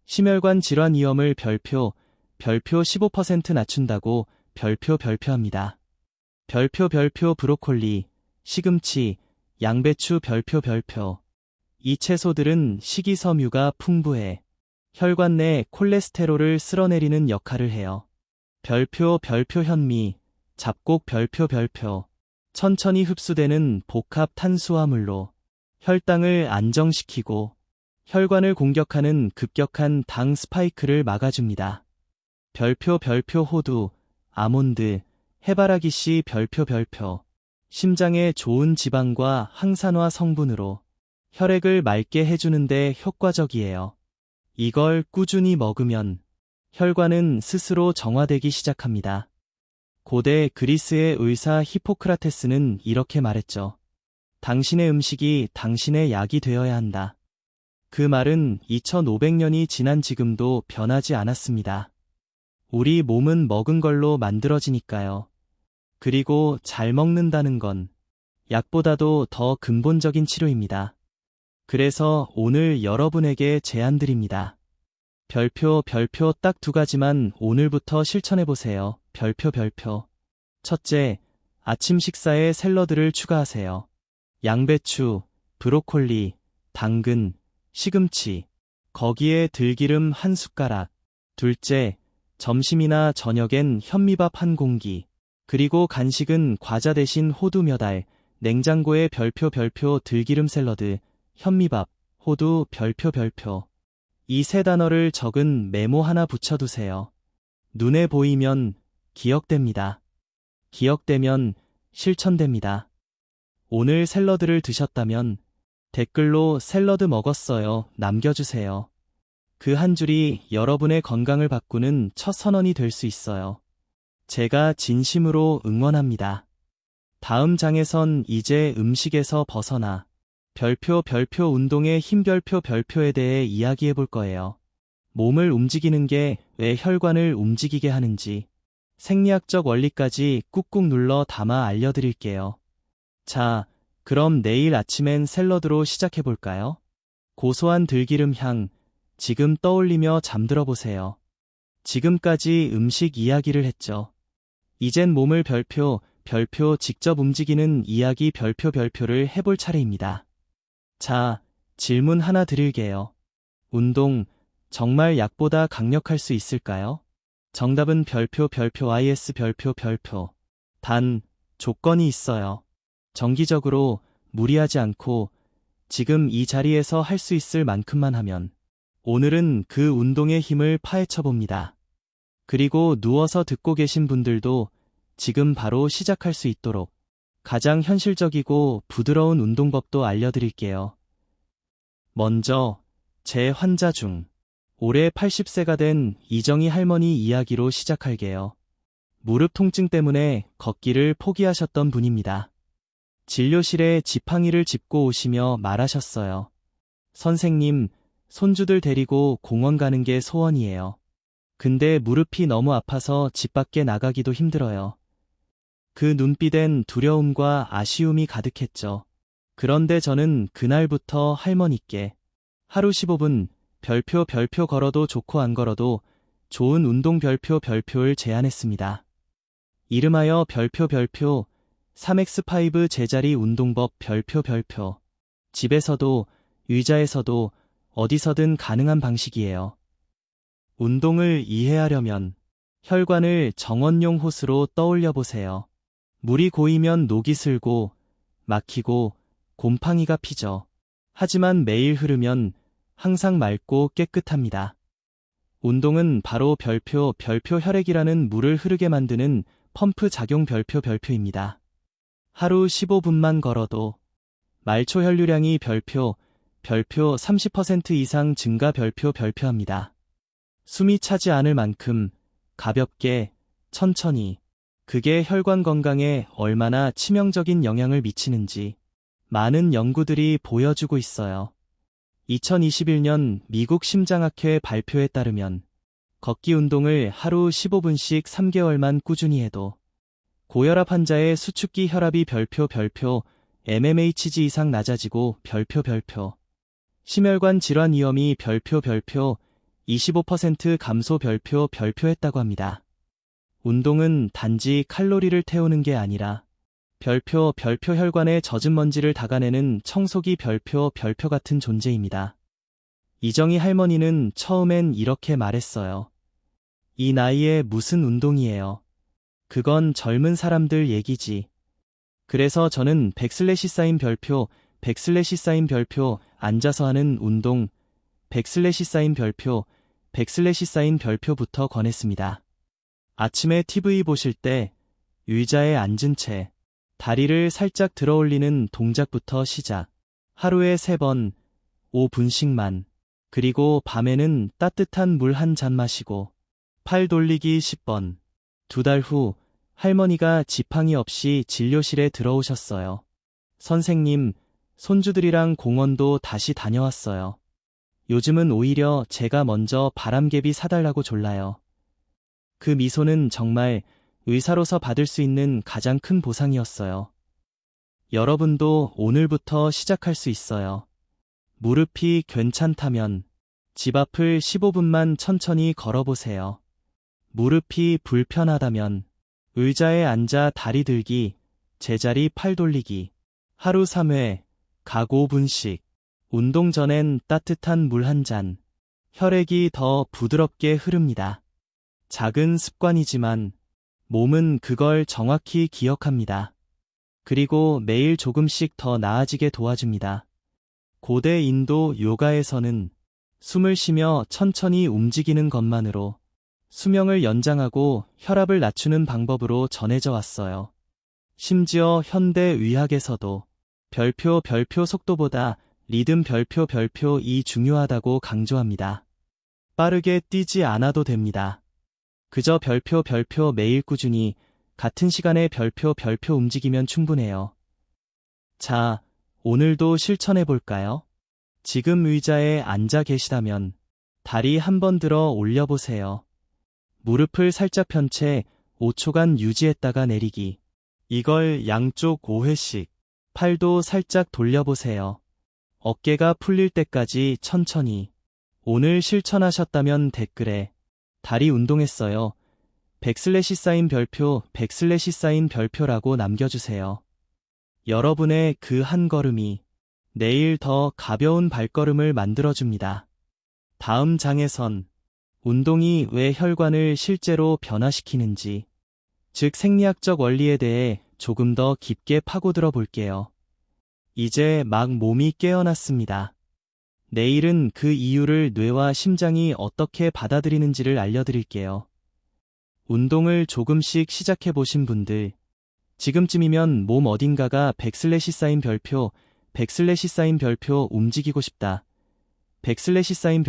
심혈관 질환 위험을 별표 15% 낮춘다고 별표합니다. 별표 브로콜리, 시금치, 양배추 별표. 이 채소들은 식이섬유가 풍부해 혈관 내 콜레스테롤을 쓸어내리는 역할을 해요. 별표 현미, 잡곡 별표. 천천히 흡수되는 복합 탄수화물로 혈당을 안정시키고 혈관을 공격하는 급격한 당 스파이크를 막아줍니다. 별표 호두, 아몬드, 해바라기씨 별표. 심장에 좋은 지방과 항산화 성분으로 혈액을 맑게 해주는데 효과적이에요. 이걸 꾸준히 먹으면 혈관은 스스로 정화되기 시작합니다. 고대 그리스의 의사 히포크라테스는 이렇게 말했죠. 당신의 음식이 당신의 약이 되어야 한다. 그 말은 2500년이 지난 지금도 변하지 않았습니다. 우리 몸은 먹은 걸로 만들어지니까요. 그리고 잘 먹는다는 건 약보다도 더 근본적인 치료입니다. 그래서 오늘 여러분에게 제안드립니다. 별표 딱 2가지만 오늘부터 실천해보세요. 별표. 첫째, 아침 식사에 샐러드를 추가하세요. 양배추, 브로콜리, 당근, 시금치, 거기에 들기름 1숟가락. 둘째, 점심이나 저녁엔 현미밥 1공기. 그리고 간식은 과자 대신 호두 몇 알, 냉장고에 별표 들기름 샐러드, 현미밥, 호두 별표. 이 세 단어를 적은 메모 하나 붙여두세요. 눈에 보이면 기억됩니다. 기억되면 실천됩니다. 오늘 샐러드를 드셨다면 댓글로 샐러드 먹었어요 남겨주세요. 그 한 줄이 여러분의 건강을 바꾸는 첫 선언이 될 수 있어요. 제가 진심으로 응원합니다. 다음 장에선 이제 음식에서 벗어나 별표 운동의 힘 별표에 대해 이야기해 볼 거예요. 몸을 움직이는 게 왜 혈관을 움직이게 하는지 생리학적 원리까지 꾹꾹 눌러 담아 알려드릴게요. 자, 그럼 내일 아침엔 샐러드로 시작해 볼까요? 고소한 들기름 향, 지금 떠올리며 잠들어 보세요. 지금까지 음식 이야기를 했죠. 이젠 몸을 별표 직접 움직이는 이야기 별표를 해볼 차례입니다. 자, 질문 하나 드릴게요. 운동, 정말 약보다 강력할 수 있을까요? 정답은 별표 IS 별표. 단, 조건이 있어요. 정기적으로, 무리하지 않고, 지금 이 자리에서 할 수 있을 만큼만 하면, 오늘은 그 운동의 힘을 파헤쳐 봅니다. 그리고 누워서 듣고 계신 분들도 지금 바로 시작할 수 있도록 가장 현실적이고 부드러운 운동법도 알려드릴게요. 먼저, 제 환자 중 올해 80세가 된 이정희 할머니 이야기로 시작할게요. 무릎 통증 때문에 걷기를 포기하셨던 분입니다. 진료실에 지팡이를 짚고 오시며 말하셨어요. 선생님, 손주들 데리고 공원 가는 게 소원이에요. 근데 무릎이 너무 아파서 집 밖에 나가기도 힘들어요. 그 눈빛엔 두려움과 아쉬움이 가득했죠. 그런데 저는 그날부터 할머니께 하루 15분 별표 걸어도 좋고 안 걸어도 좋은 운동 별표를 제안했습니다. 이름하여 별표 3x5 제자리 운동법 별표. 집에서도 의자에서도 어디서든 가능한 방식이에요. 운동을 이해하려면 혈관을 정원용 호스로 떠올려 보세요. 물이 고이면 녹이 슬고 막히고 곰팡이가 피죠. 하지만 매일 흐르면 항상 맑고 깨끗합니다. 운동은 바로 별표 혈액이라는 물을 흐르게 만드는 펌프 작용 별표입니다. 하루 15분만 걸어도 말초 혈류량이 별표 30% 이상 증가 별표합니다. 숨이 차지 않을 만큼 가볍게 천천히, 그게 혈관 건강에 얼마나 치명적인 영향을 미치는지 많은 연구들이 보여주고 있어요. 2021년 미국 심장학회 발표에 따르면 걷기 운동을 하루 15분씩 3개월만 꾸준히 해도 고혈압 환자의 수축기 혈압이 별표 mmHg 이상 낮아지고 별표 심혈관 질환 위험이 별표 25% 감소 별표했다고 합니다. 운동은 단지 칼로리를 태우는 게 아니라 별표 혈관의 젖은 먼지를 닦아내는 청소기 별표 같은 존재입니다. 이정희 할머니는 처음엔 이렇게 말했어요. 이 나이에 무슨 운동이에요. 그건 젊은 사람들 얘기지. 그래서 저는 백슬래시 사인 별표 앉아서 하는 운동 백슬래시 사인 별표부터 권했습니다. 아침에 TV 보실 때 의자에 앉은 채 다리를 살짝 들어 올리는 동작부터 시작. 하루에 3번, 5분씩만. 그리고 밤에는 따뜻한 물 한 잔 마시고. 팔 돌리기 10번. 2달 후 할머니가 지팡이 없이 진료실에 들어오셨어요. 선생님, 손주들이랑 공원도 다시 다녀왔어요. 요즘은 오히려 제가 먼저 바람개비 사달라고 졸라요. 그 미소는 정말 의사로서 받을 수 있는 가장 큰 보상이었어요. 여러분도 오늘부터 시작할 수 있어요. 무릎이 괜찮다면 집 앞을 15분만 천천히 걸어보세요. 무릎이 불편하다면 의자에 앉아 다리 들기, 제자리 팔 돌리기, 하루 3회, 각 5분씩, 운동 전엔 따뜻한 물 한 잔, 혈액이 더 부드럽게 흐릅니다. 작은 습관이지만 몸은 그걸 정확히 기억합니다. 그리고 매일 조금씩 더 나아지게 도와줍니다. 고대 인도 요가에서는 숨을 쉬며 천천히 움직이는 것만으로 수명을 연장하고 혈압을 낮추는 방법으로 전해져 왔어요. 심지어 현대 의학에서도 별표 속도보다 리듬 별표이 중요하다고 강조합니다. 빠르게 뛰지 않아도 됩니다. 그저 별표 매일 꾸준히 같은 시간에 별표 움직이면 충분해요. 자, 오늘도 실천해 볼까요? 지금 의자에 앉아 계시다면 다리 한번 들어 올려보세요. 무릎을 살짝 편 채 5초간 유지했다가 내리기. 이걸 양쪽 5회씩. 팔도 살짝 돌려보세요. 어깨가 풀릴 때까지 천천히. 오늘 실천하셨다면 댓글에 다리 운동했어요. 백슬래시 사인 별표라고 남겨주세요. 여러분의 그 한 걸음이 내일 더 가벼운 발걸음을 만들어줍니다. 다음 장에선 운동이 왜 혈관을 실제로 변화시키는지, 즉 생리학적 원리에 대해 조금 더 깊게 파고들어 볼게요. 이제 막 몸이 깨어났습니다. 내일은 그 이유를 뇌와 심장이 어떻게 받아들이는지를 알려드릴게요. 운동을 조금씩 시작해 보신 분들, 지금쯤이면 몸 어딘가가 백슬래시 사인 별표 움직이고 싶다. 백슬래시 사인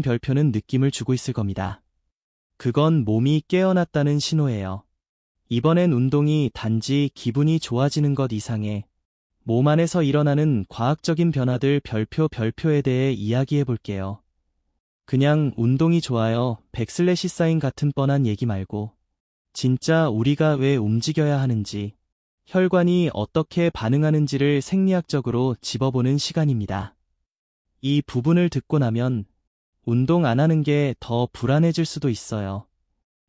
별표는 느낌을 주고 있을 겁니다. 그건 몸이 깨어났다는 신호예요. 이번엔 운동이 단지 기분이 좋아지는 것 이상의 몸 안에서 일어나는 과학적인 변화들 별표에 대해 이야기해 볼게요. 그냥 운동이 좋아요, 백슬래시 사인 같은 뻔한 얘기 말고 진짜 우리가 왜 움직여야 하는지, 혈관이 어떻게 반응하는지를 생리학적으로 짚어보는 시간입니다. 이 부분을 듣고 나면 운동 안 하는 게 더 불안해질 수도 있어요.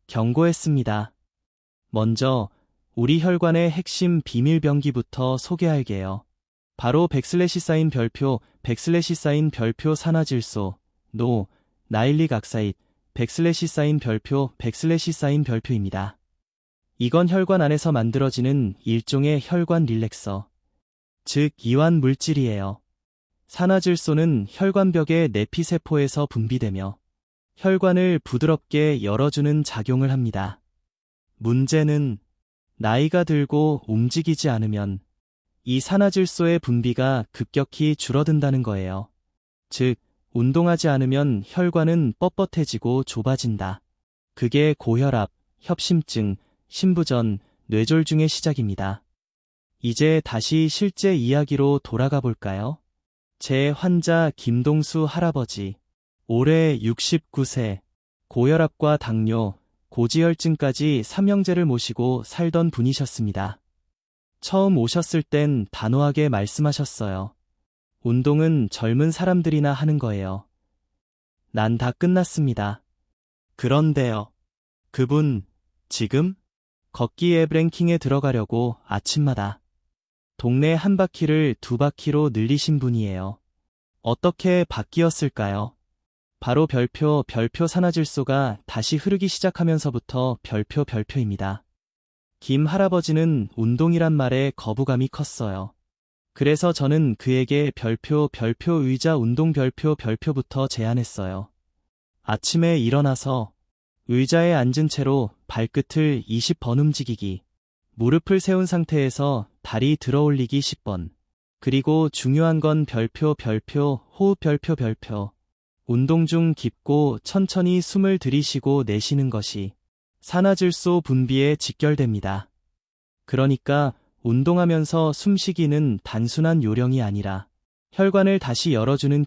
경고했습니다. 먼저 우리 혈관의 핵심 비밀병기부터 소개할게요. 바로 백슬래시 사인 별표 산화질소, 노, 나일릭 악사이드, 백슬래시 사인 별표입니다. 이건 혈관 안에서 만들어지는 일종의 혈관 릴렉서, 즉 이완 물질이에요. 산화질소는 혈관벽의 내피세포에서 분비되며 혈관을 부드럽게 열어주는 작용을 합니다. 문제는 나이가 들고 움직이지 않으면 이 산화질소의 분비가 급격히 줄어든다는 거예요. 즉, 운동하지 않으면 혈관은 뻣뻣해지고 좁아진다. 그게 고혈압, 협심증, 신부전, 뇌졸중의 시작입니다. 이제 다시 실제 이야기로 돌아가 볼까요? 제 환자 김동수 할아버지, 올해 69세, 고혈압과 당뇨, 고지혈증까지 삼형제를 모시고 살던 분이셨습니다. 처음 오셨을 땐 단호하게 말씀하셨어요. 운동은 젊은 사람들이나 하는 거예요. 난 다 끝났습니다. 그런데요. 그분, 지금? 걷기 앱 랭킹에 들어가려고 아침마다 동네 한 바퀴를 2바퀴로 늘리신 분이에요. 어떻게 바뀌었을까요? 바로 별표 산화질소가 다시 흐르기 시작하면서부터 별표입니다. 김 할아버지는 운동이란 말에 거부감이 컸어요. 그래서 저는 그에게 별표 의자 운동 별표부터 제안했어요. 아침에 일어나서 의자에 앉은 채로 발끝을 20번 움직이기, 무릎을 세운 상태에서 다리 들어 올리기 10번, 그리고 중요한 건 별표, 호흡 별표. 운동 중 깊고 천천히 숨을 들이쉬고 내쉬는 것이 산화질소 분비에 직결됩니다. 그러니까 운동하면서 숨쉬기는 단순한 요령이 아니라 혈관을 다시 열어주는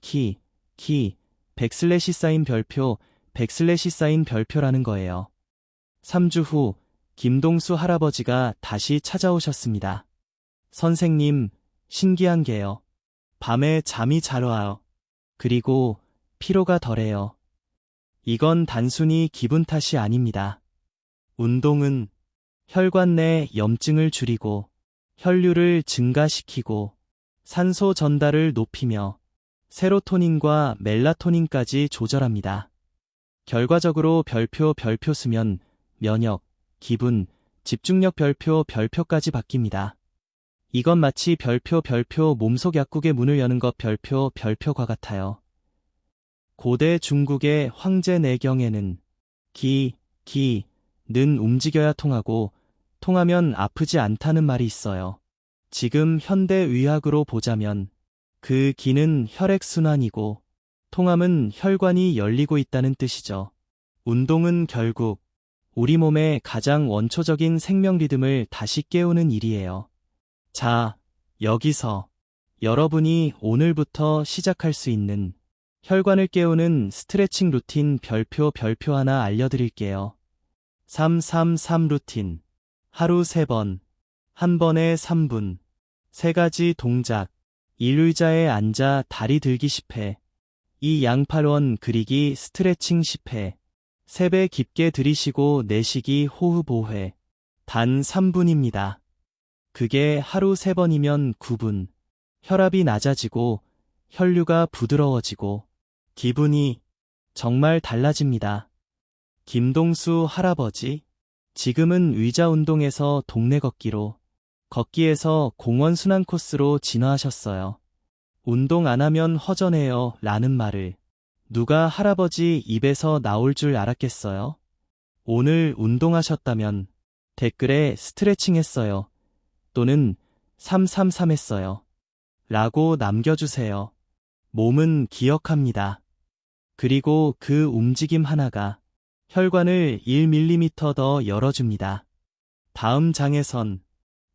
백슬래시 사인 별표라는 거예요. 3주 후 김동수 할아버지가 다시 찾아오셨습니다. 선생님, 신기한 게요. 밤에 잠이 잘 와요. 그리고 피로가 덜해요. 이건 단순히 기분 탓이 아닙니다. 운동은 혈관 내 염증을 줄이고 혈류를 증가시키고 산소 전달을 높이며 세로토닌과 멜라토닌까지 조절합니다. 결과적으로 별표 수면, 면역, 기분, 집중력 별표까지 바뀝니다. 이건 마치 별표 몸속 약국의 문을 여는 것 별표과 같아요. 고대 중국의 황제 내경에는 는 움직여야 통하고 통하면 아프지 않다는 말이 있어요. 지금 현대 의학으로 보자면 그 기는 혈액순환이고 통함은 혈관이 열리고 있다는 뜻이죠. 운동은 결국 우리 몸의 가장 원초적인 생명 리듬을 다시 깨우는 일이에요. 자, 여기서 여러분이 오늘부터 시작할 수 있는 혈관을 깨우는 스트레칭 루틴 별표 하나 알려드릴게요. 333 루틴. 하루 3번, 한 번에 3분, 3가지 동작. 1의자에 앉아 다리 들기 10회, 2 양팔원 그리기 스트레칭 10회, 3배 깊게 들이쉬고 내쉬기 호흡 5회, 단 3분입니다. 그게 하루 3번이면 9분, 혈압이 낮아지고 혈류가 부드러워지고 기분이 정말 달라집니다. 김동수 할아버지, 지금은 의자 운동에서 동네 걷기에서 공원 순환 코스로 진화하셨어요. 운동 안 하면 허전해요 라는 말을 누가 할아버지 입에서 나올 줄 알았겠어요? 오늘 운동하셨다면 댓글에 스트레칭 했어요 또는 333 했어요 라고 남겨주세요. 몸은 기억합니다. 그리고 그 움직임 하나가 혈관을 1mm 더 열어줍니다. 다음 장에선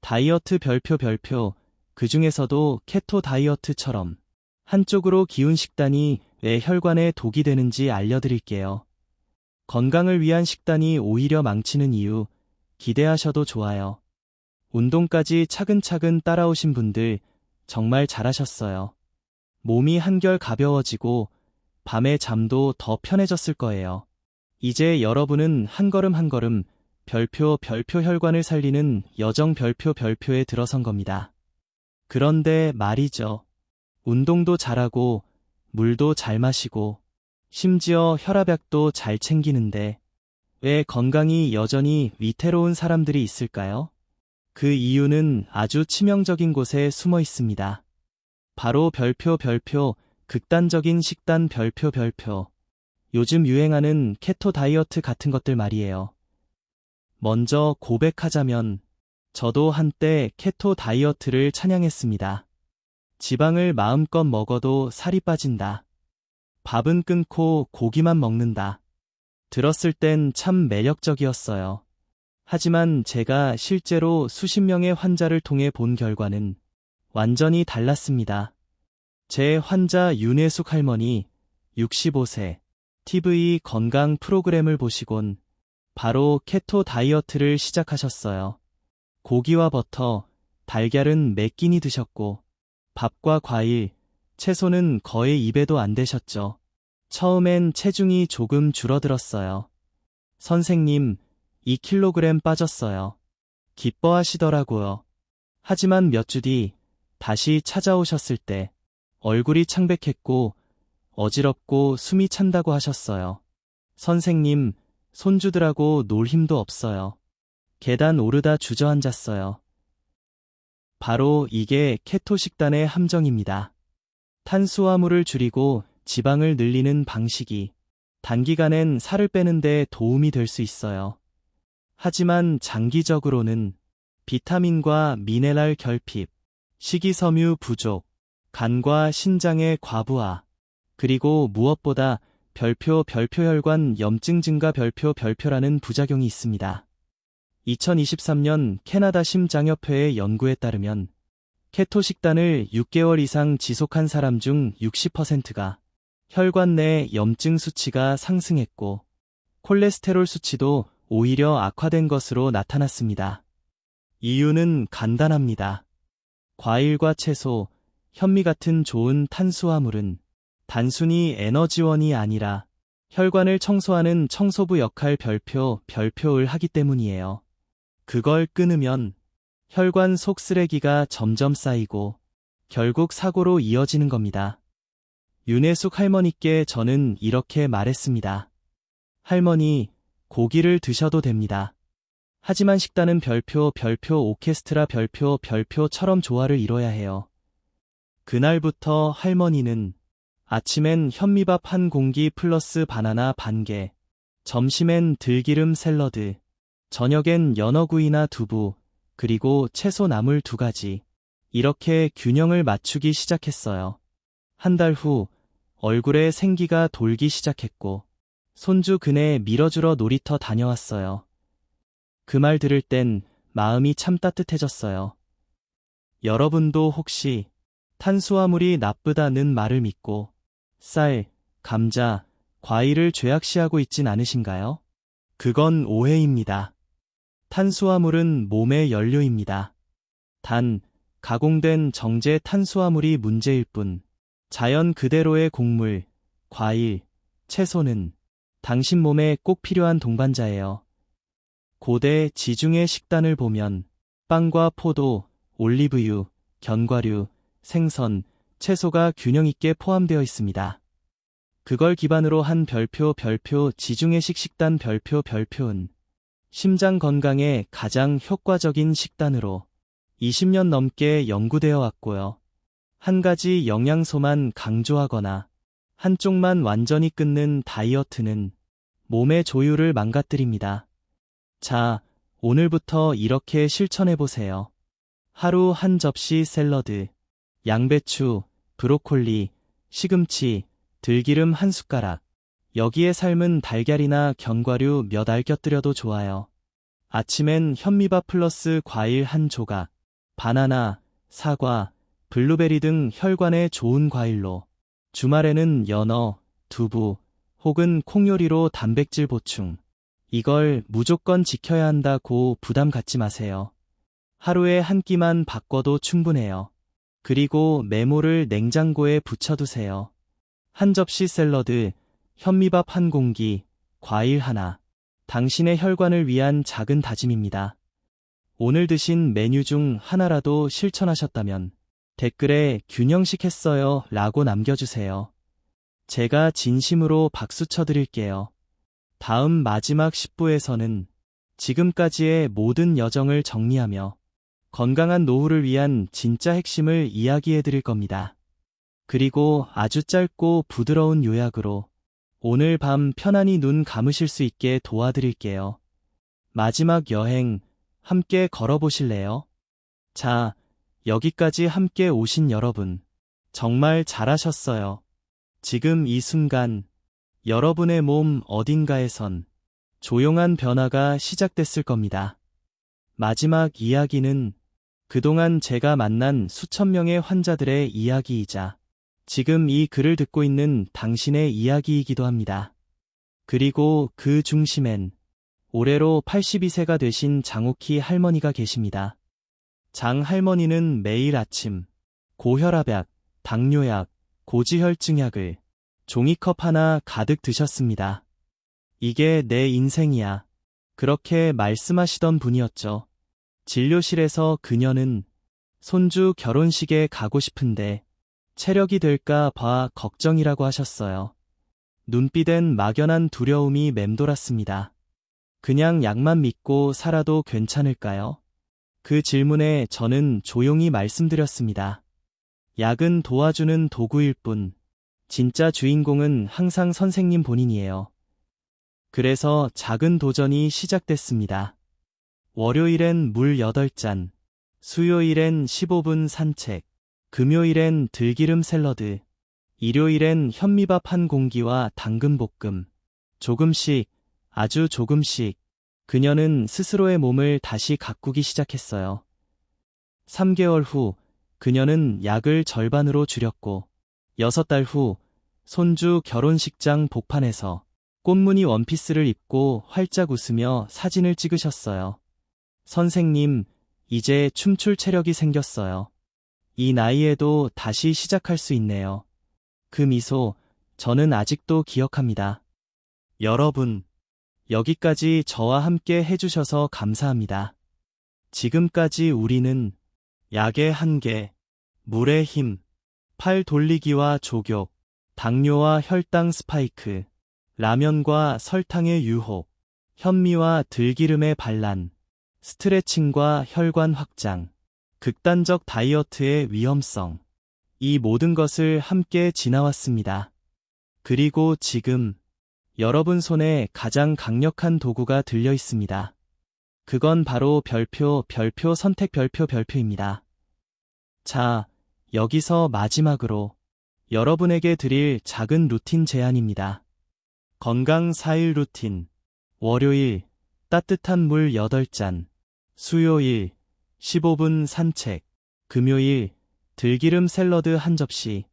다이어트 별표, 그 중에서도 케토 다이어트처럼 한쪽으로 기운 식단이 왜 혈관에 독이 되는지 알려드릴게요. 건강을 위한 식단이 오히려 망치는 이유 기대하셔도 좋아요. 운동까지 차근차근 따라오신 분들 정말 잘하셨어요. 몸이 한결 가벼워지고 밤에 잠도 더 편해졌을 거예요. 이제 여러분은 한 걸음 별표 혈관을 살리는 여정 별표에 들어선 겁니다. 그런데 말이죠. 운동도 잘하고 물도 잘 마시고 심지어 혈압약도 잘 챙기는데 왜 건강이 여전히 위태로운 사람들이 있을까요? 그 이유는 아주 치명적인 곳에 숨어 있습니다. 바로 별표 극단적인 식단 별표 요즘 유행하는 케토 다이어트 같은 것들 말이에요. 먼저 고백하자면 저도 한때 케토 다이어트를 찬양했습니다. 지방을 마음껏 먹어도 살이 빠진다. 밥은 끊고 고기만 먹는다. 들었을 땐 참 매력적이었어요. 하지만 제가 실제로 수십 명의 환자를 통해 본 결과는 완전히 달랐습니다. 제 환자 윤혜숙 할머니 65세 TV 건강 프로그램을 보시곤 바로 케토 다이어트를 시작하셨어요. 고기와 버터, 달걀은 몇 끼니 드셨고 밥과 과일, 채소는 거의 입에도 안 대셨죠. 처음엔 체중이 조금 줄어들었어요. 선생님, 2kg 빠졌어요. 기뻐하시더라고요. 하지만 몇 주 뒤 다시 찾아오셨을 때 얼굴이 창백했고 어지럽고 숨이 찬다고 하셨어요. 선생님, 손주들하고 놀 힘도 없어요. 계단 오르다 주저앉았어요. 바로 이게 케토 식단의 함정입니다. 탄수화물을 줄이고 지방을 늘리는 방식이 단기간엔 살을 빼는 데 도움이 될 수 있어요. 하지만 장기적으로는 비타민과 미네랄 결핍, 식이섬유 부족, 간과 신장의 과부하, 그리고 무엇보다 별표혈관 염증 증가 별표라는 부작용이 있습니다. 2023년 캐나다 심장협회의 연구에 따르면 케토 식단을 6개월 이상 지속한 사람 중 60%가 혈관 내 염증 수치가 상승했고 콜레스테롤 수치도 오히려 악화된 것으로 나타났습니다. 이유는 간단합니다. 과일과 채소, 현미 같은 좋은 탄수화물은 단순히 에너지원이 아니라 혈관을 청소하는 청소부 역할 별표를 하기 때문이에요. 그걸 끊으면 혈관 속 쓰레기가 점점 쌓이고 결국 사고로 이어지는 겁니다. 윤혜숙 할머니께 저는 이렇게 말했습니다. 할머니, 고기를 드셔도 됩니다. 하지만 식단은 별표 오케스트라 별표처럼 조화를 이뤄야 해요. 그날부터 할머니는 아침엔 현미밥 한 공기 플러스 바나나 반 개, 점심엔 들기름 샐러드, 저녁엔 연어구이나 두부, 그리고 채소 나물 2가지. 이렇게 균형을 맞추기 시작했어요. 한 달 후 얼굴에 생기가 돌기 시작했고 손주 그네 밀어주러 놀이터 다녀왔어요. 그 말 들을 땐 마음이 참 따뜻해졌어요. 여러분도 혹시 탄수화물이 나쁘다는 말을 믿고 쌀, 감자, 과일을 죄악시하고 있진 않으신가요? 그건 오해입니다. 탄수화물은 몸의 연료입니다. 단, 가공된 정제 탄수화물이 문제일 뿐, 자연 그대로의 곡물, 과일, 채소는 당신 몸에 꼭 필요한 동반자예요. 고대 지중해 식단을 보면 빵과 포도, 올리브유, 견과류, 생선, 채소가 균형 있게 포함되어 있습니다. 그걸 기반으로 한 별표 지중해식 식단 별표는 심장 건강에 가장 효과적인 식단으로 20년 넘게 연구되어 왔고요. 한 가지 영양소만 강조하거나 한쪽만 완전히 끊는 다이어트는 몸의 조율을 망가뜨립니다. 자, 오늘부터 이렇게 실천해보세요. 하루 한 접시 샐러드, 양배추, 브로콜리, 시금치, 들기름 한 숟가락, 여기에 삶은 달걀이나 견과류 몇 알 곁들여도 좋아요. 아침엔 현미밥 플러스 과일 한 조각, 바나나, 사과, 블루베리 등 혈관에 좋은 과일로, 주말에는 연어, 두부, 혹은 콩 요리로 단백질 보충. 이걸 무조건 지켜야 한다고 부담 갖지 마세요. 하루에 한 끼만 바꿔도 충분해요. 그리고 메모를 냉장고에 붙여두세요. 한 접시 샐러드, 현미밥 한 공기, 과일 하나. 당신의 혈관을 위한 작은 다짐입니다. 오늘 드신 메뉴 중 하나라도 실천하셨다면 댓글에 균형식 했어요 라고 남겨주세요. 제가 진심으로 박수 쳐드릴게요. 다음 마지막 10부에서는 지금까지의 모든 여정을 정리하며 건강한 노후를 위한 진짜 핵심을 이야기해 드릴 겁니다. 그리고 아주 짧고 부드러운 요약으로 오늘 밤 편안히 눈 감으실 수 있게 도와드릴게요. 마지막 여행 함께 걸어보실래요? 자, 여기까지 함께 오신 여러분, 정말 잘하셨어요. 지금 이 순간 여러분의 몸 어딘가에선 조용한 변화가 시작됐을 겁니다. 마지막 이야기는 그동안 제가 만난 수천 명의 환자들의 이야기이자 지금 이 글을 듣고 있는 당신의 이야기이기도 합니다. 그리고 그 중심엔 올해로 82세가 되신 장옥희 할머니가 계십니다. 장 할머니는 매일 아침 고혈압약, 당뇨약, 고지혈증약을 종이컵 하나 가득 드셨습니다. 이게 내 인생이야. 그렇게 말씀하시던 분이었죠. 진료실에서 그녀는 손주 결혼식에 가고 싶은데 체력이 될까 봐 걱정이라고 하셨어요. 눈빛엔 막연한 두려움이 맴돌았습니다. 그냥 약만 믿고 살아도 괜찮을까요? 그 질문에 저는 조용히 말씀드렸습니다. 약은 도와주는 도구일 뿐, 진짜 주인공은 항상 선생님 본인이에요. 그래서 작은 도전이 시작됐습니다. 월요일엔 물 8잔, 수요일엔 15분 산책, 금요일엔 들기름 샐러드, 일요일엔 현미밥 한 공기와 당근볶음. 조금씩, 아주 조금씩, 그녀는 스스로의 몸을 다시 가꾸기 시작했어요. 3개월 후, 그녀는 약을 절반으로 줄였고, 6달 후, 손주 결혼식장 복판에서 꽃무늬 원피스를 입고 활짝 웃으며 사진을 찍으셨어요. 선생님, 이제 춤출 체력이 생겼어요. 이 나이에도 다시 시작할 수 있네요. 그 미소, 저는 아직도 기억합니다. 여러분, 여기까지 저와 함께 해주셔서 감사합니다. 지금까지 우리는 약의 한계, 물의 힘, 팔 돌리기와 조격, 당뇨와 혈당 스파이크, 라면과 설탕의 유혹, 현미와 들기름의 반란, 스트레칭과 혈관 확장, 극단적 다이어트의 위험성, 이 모든 것을 함께 지나왔습니다. 그리고 지금 여러분 손에 가장 강력한 도구가 들려 있습니다. 그건 바로 별표 선택 별표입니다. 자, 여기서 마지막으로 여러분에게 드릴 작은 루틴 제안입니다. 건강 4일 루틴. 월요일, 따뜻한 물 8잔. 수요일, 15분 산책. 금요일, 들기름 샐러드 한 접시.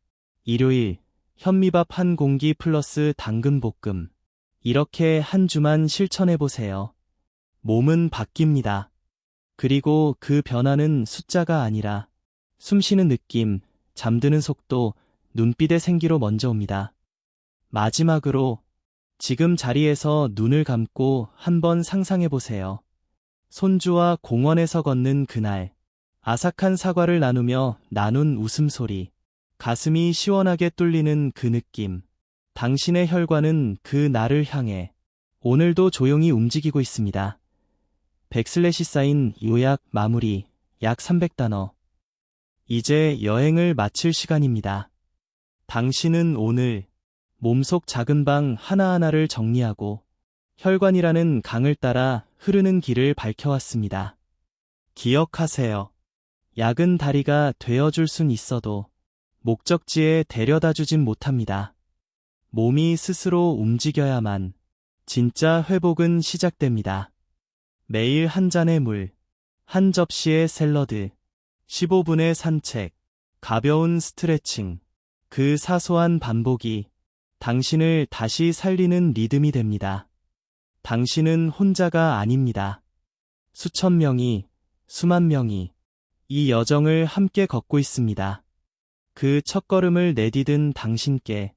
일요일, 현미밥 한 공기 플러스 당근볶음. 이렇게 한 주만 실천해보세요. 몸은 바뀝니다. 그리고 그 변화는 숫자가 아니라 숨쉬는 느낌, 잠드는 속도, 눈빛의 생기로 먼저 옵니다. 마지막으로 지금 자리에서 눈을 감고 한번 상상해보세요. 손주와 공원에서 걷는 그날, 아삭한 사과를 나누며 나눈 웃음소리, 가슴이 시원하게 뚫리는 그 느낌, 당신의 혈관은 그 나를 향해 오늘도 조용히 움직이고 있습니다. 백슬래시 사인 요약 마무리 약 300단어. 이제 여행을 마칠 시간입니다. 당신은 오늘 몸속 작은 방 하나하나를 정리하고 혈관이라는 강을 따라 흐르는 길을 밝혀왔습니다. 기억하세요. 약은 다리가 되어줄 순 있어도 목적지에 데려다 주진 못합니다. 몸이 스스로 움직여야만 진짜 회복은 시작됩니다. 매일 한 잔의 물, 한 접시의 샐러드, 15분의 산책, 가벼운 스트레칭, 그 사소한 반복이 당신을 다시 살리는 리듬이 됩니다. 당신은 혼자가 아닙니다. 수천 명이, 수만 명이 이 여정을 함께 걷고 있습니다. 그 첫걸음을 내디딘 당신께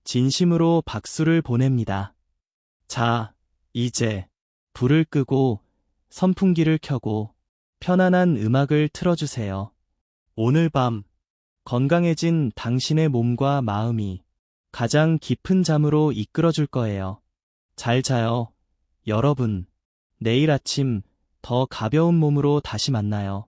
진심으로 박수를 보냅니다. 자, 이제 불을 끄고 선풍기를 켜고 편안한 음악을 틀어주세요. 오늘 밤 건강해진 당신의 몸과 마음이 가장 깊은 잠으로 이끌어줄 거예요. 잘 자요, 여러분. 내일 아침 더 가벼운 몸으로 다시 만나요.